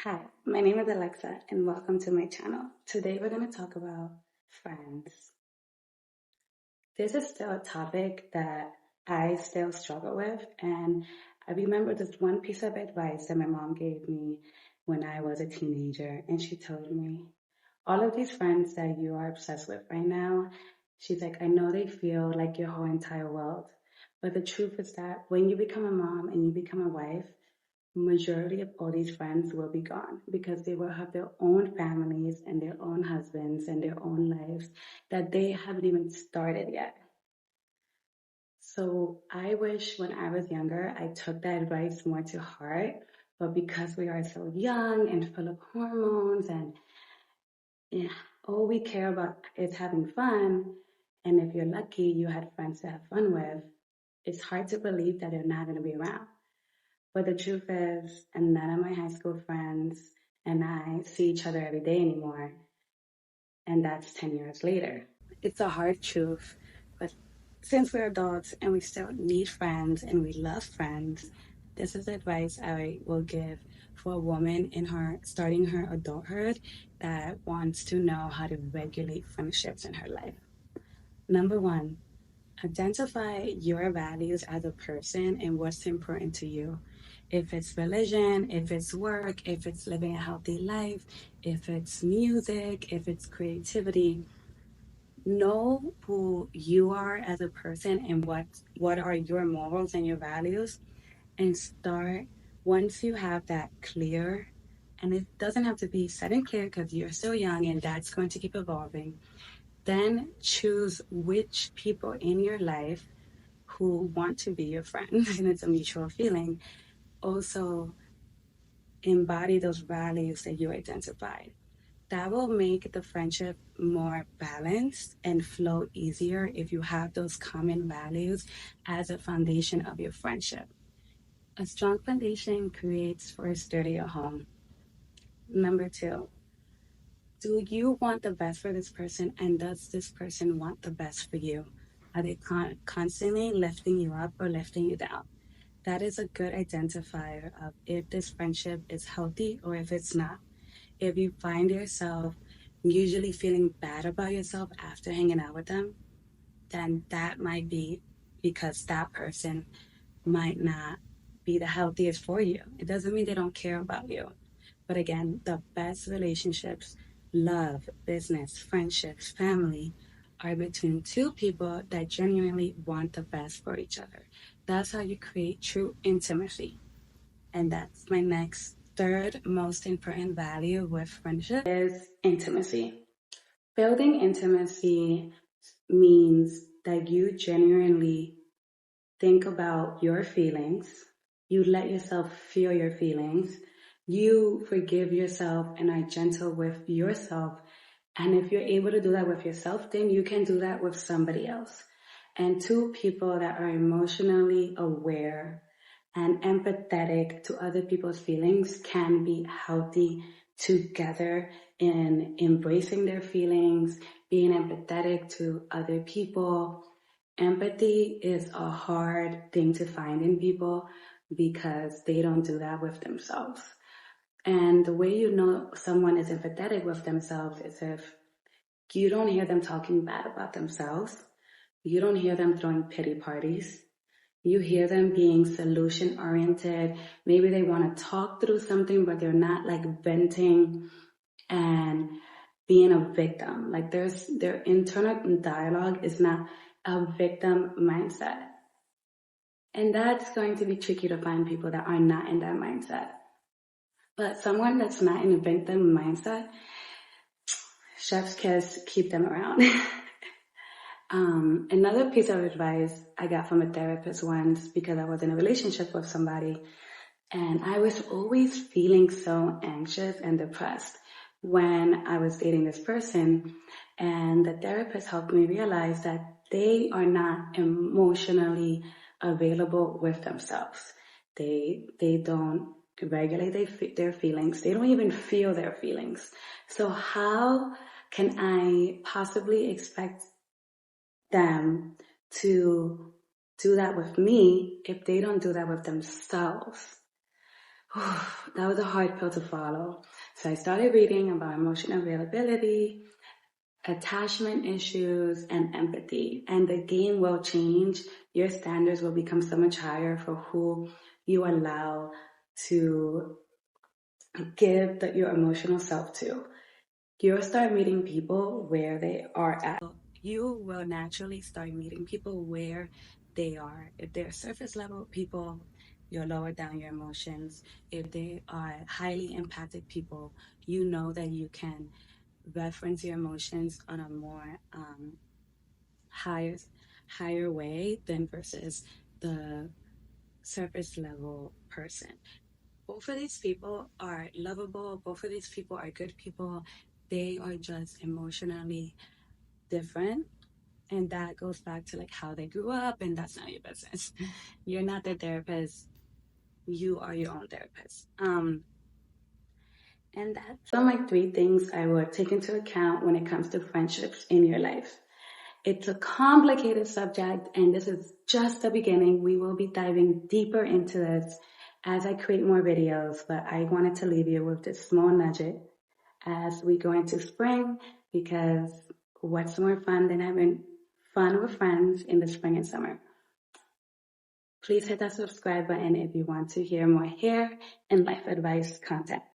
Hi, my name is Alexa and welcome to my channel. Today we're going to talk about friends. This is still a topic that I still struggle with, and I remember this one piece of advice that my mom gave me when I was a teenager, and she told me, all of these friends that you are obsessed with right now, she's like, I know they feel like your whole entire world, but the truth is that when you become a mom and you become a wife, majority of all these friends will be gone because they will have their own families and their own husbands and their own lives that they haven't even started yet. So I wish when I was younger, I took that advice more to heart. But because we are so young and full of hormones and yeah, all we care about is having fun, and if you're lucky, you had friends to have fun with, it's hard to believe that they're not going to be around. But the truth is, and none of my high school friends and I see each other every day anymore. And that's 10 years later. It's a hard truth, but since we're adults and we still need friends and we love friends, this is advice I will give for a woman in her starting her adulthood that wants to know how to regulate friendships in her life. Number one, identify your values as a person and what's important to you. If it's religion, if it's work, if it's living a healthy life, if it's music, if it's creativity, know who you are as a person and what are your morals and your values, and start once you have that clear. And it doesn't have to be set and clear because you're still young and that's going to keep evolving. Then choose which people in your life who want to be your friend and it's a mutual feeling. Also embody those values that you identified. That will make the friendship more balanced and flow easier if you have those common values as a foundation of your friendship. A strong foundation creates for a sturdier home. Number two, do you want the best for this person and does this person want the best for you? Are they constantly lifting you up or lifting you down? That is a good identifier of if this friendship is healthy or if it's not. If you find yourself usually feeling bad about yourself after hanging out with them, then that might be because that person might not be the healthiest for you. It doesn't mean they don't care about you. But again, the best relationships, love, business, friendships, family, are between two people that genuinely want the best for each other. That's how you create true intimacy. And that's my next third most important value with friendship is intimacy. Building intimacy means that you genuinely think about your feelings, you let yourself feel your feelings, you forgive yourself and are gentle with yourself. And if you're able to do that with yourself, then you can do that with somebody else. And two people that are emotionally aware and empathetic to other people's feelings can be healthy together in embracing their feelings, being empathetic to other people. Empathy is a hard thing to find in people because they don't do that with themselves. And the way you know someone is empathetic with themselves is if you don't hear them talking bad about themselves. You don't hear them throwing pity parties. You hear them being solution oriented. Maybe they want to talk through something, but they're not like venting and being a victim. Like their internal dialogue is not a victim mindset. And that's going to be tricky to find people that are not in that mindset. But someone that's not in a victim mindset, chef's kiss, keep them around. Another piece of advice I got from a therapist once because I was in a relationship with somebody and I was always feeling so anxious and depressed when I was dating this person. And the therapist helped me realize that they are not emotionally available with themselves. They don't regulate their feelings. They don't even feel their feelings. So how can I possibly expect them to do that with me if they don't do that with themselves? That was a hard pill to follow. So I started reading about emotional availability, attachment issues, and empathy. And the game will change. Your standards will become so much higher for who you allow to give your emotional self to. You'll start meeting people where they are at. You will naturally start meeting people where they are. If they're surface level people, you'll lower down your emotions. If they are highly empathic people, you know that you can reference your emotions on a more higher higher way than versus the surface level person. Both of these people are lovable. Both of these people are good people. They are just emotionally different. And that goes back to like how they grew up, and that's not your business. You're not their therapist. You are your own therapist. And that's some like three things I would take into account when it comes to friendships in your life. It's a complicated subject, and this is just the beginning. We will be diving deeper into this as I create more videos, but I wanted to leave you with this small nugget as we go into spring, because what's more fun than having fun with friends in the spring and summer? Please hit that subscribe button if you want to hear more hair and life advice content.